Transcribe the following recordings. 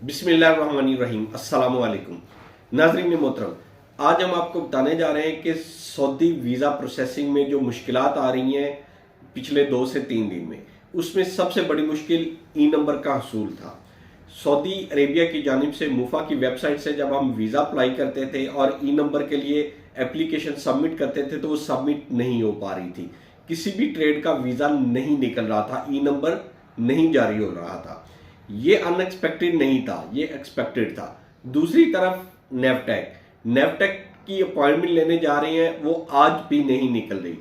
बिस्मिल्लाहिर्रहमानिर्रहीम अस्सलामु अलैकुम। नाज़रीन मोहतरम, आज हम आपको बताने जा रहे हैं कि सऊदी वीज़ा प्रोसेसिंग में जो मुश्किलात आ रही हैं पिछले 2 से 3 दिन में, उसमें सबसे बड़ी मुश्किल ई नंबर का हसूल था। सऊदी अरेबिया की जानिब से मुफा की वेबसाइट से जब हम वीज़ा अप्लाई करते थे और ई नंबर के लिए एप्लीकेशन सबमिट करते थे तो वो सबमिट नहीं हो पा रही थी। किसी भी ट्रेड का वीज़ा नहीं निकल रहा था, ई नंबर नहीं जारी हो रहा था। ये अनएक्सपेक्टेड नहीं था, ये एक्सपेक्टेड था। दूसरी तरफ नेवटेक की अपॉइंटमेंट लेने जा रहे हैं, वो आज भी नहीं निकल रही।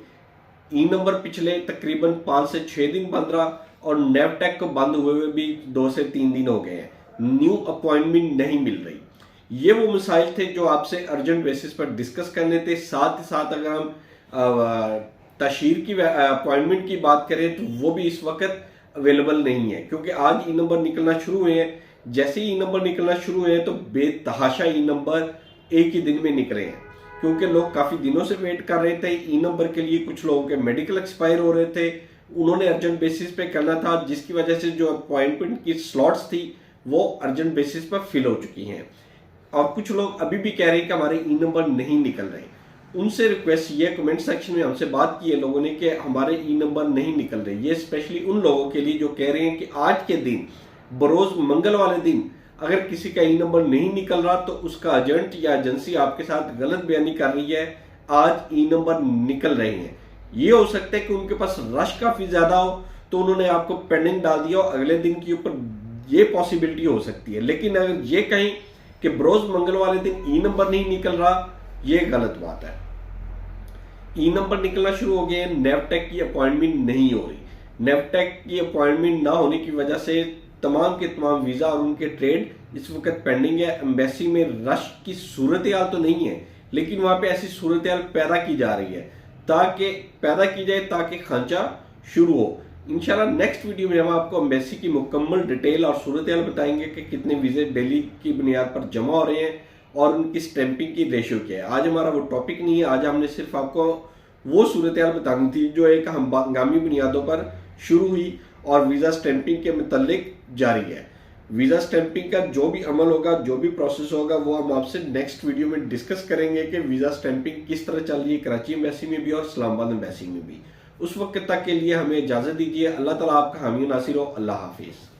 ई नंबर पिछले तकरीबन 5 से 6 दिन बंद रहा और नेवटेक को बंद हुए भी 2 से 3 दिन हो गए हैं। न्यू अपॉइंटमेंट नहीं मिल रही। ये वो मसाइल थे जो आपसे अर्जेंट बेसिस पर डिस्कस करने थे। साथ ही साथ अगर हम तशहीर की अपॉइंटमेंट की बात करें तो वो भी इस वक्त अवेलेबल नहीं है, क्योंकि आज ई नंबर निकलना शुरू हुए हैं। जैसे ही ई नंबर निकलना शुरू हुए हैं तो बेतहाशा ई नंबर एक ही दिन में निकले हैं, क्योंकि लोग काफ़ी दिनों से वेट कर रहे थे ई नंबर के लिए। कुछ लोगों के मेडिकल एक्सपायर हो रहे थे, उन्होंने अर्जेंट बेसिस पे करना था, जिसकी वजह से जो अपॉइंटमेंट की स्लॉट्स थी वो अर्जेंट बेसिस पर फिल हो चुकी हैं। और कुछ लोग अभी भी कह रहे हैं कि हमारे ई नंबर नहीं निकल रहे। उनसे रिक्वेस्ट ये कमेंट सेक्शन में हमसे बात की है लोगों ने कि हमारे ई नंबर नहीं निकल रहे। ये स्पेशली उन लोगों के लिए जो कह रहे हैं कि आज के दिन बरोज मंगल वाले दिन अगर किसी का ई नंबर नहीं निकल रहा तो उसका एजेंट या एजेंसी आपके साथ गलत बयानी कर रही है। आज ई नंबर निकल रहे हैं। ये हो सकता है कि उनके पास रश काफी ज्यादा हो तो उन्होंने आपको पेंडिंग डाल दिया हो अगले दिन के ऊपर, ये पॉसिबिलिटी हो सकती है। लेकिन अगर ये कहें कि बरोज मंगल वाले दिन ई नंबर नहीं निकल रहा, ये गलत बात है। ई नंबर निकलना शुरू हो गए, नेवटेक की अपॉइंटमेंट नहीं हो रही। नेवटेक की अपॉइंटमेंट ना होने की वजह से तमाम के तमाम वीजा और उनके ट्रेड इस वक्त पेंडिंग है। एम्बेसी में रश की सूरत हाल तो नहीं है, लेकिन वहां पे ऐसी सूरत हाल पैदा की जा रही है ताकि खांचा शुरू हो। इंशाल्लाह नेक्स्ट वीडियो में हम आपको एम्बेसी की मुकम्मल डिटेल और सूरत हाल बताएंगे कि कितने वीजे डेली की बुनियाद पर जमा हो रहे हैं और उनकी स्टैंपिंग की रेशियो क्या है। आज हमारा वो टॉपिक नहीं है, आज हमने सिर्फ आपको वो सूरत हाल बतानी थी जो एक हंगामी बुनियादों पर शुरू हुई और वीज़ा स्टैंपिंग के मुतल्लिक जारी है। वीज़ा स्टैंपिंग का जो भी अमल होगा, जो भी प्रोसेस होगा, वो हम आपसे नेक्स्ट वीडियो में डिस्कस करेंगे कि वीज़ा स्टैंपिंग किस तरह चल रही है कराची एम्बेसी में भी और इस्लामाबाद एम्बेसी में भी। उस वक्त तक के लिए हमें इजाज़त दीजिए। अल्लाह ताला आपका हामी नासिर हो। अल्लाह हाफिज़।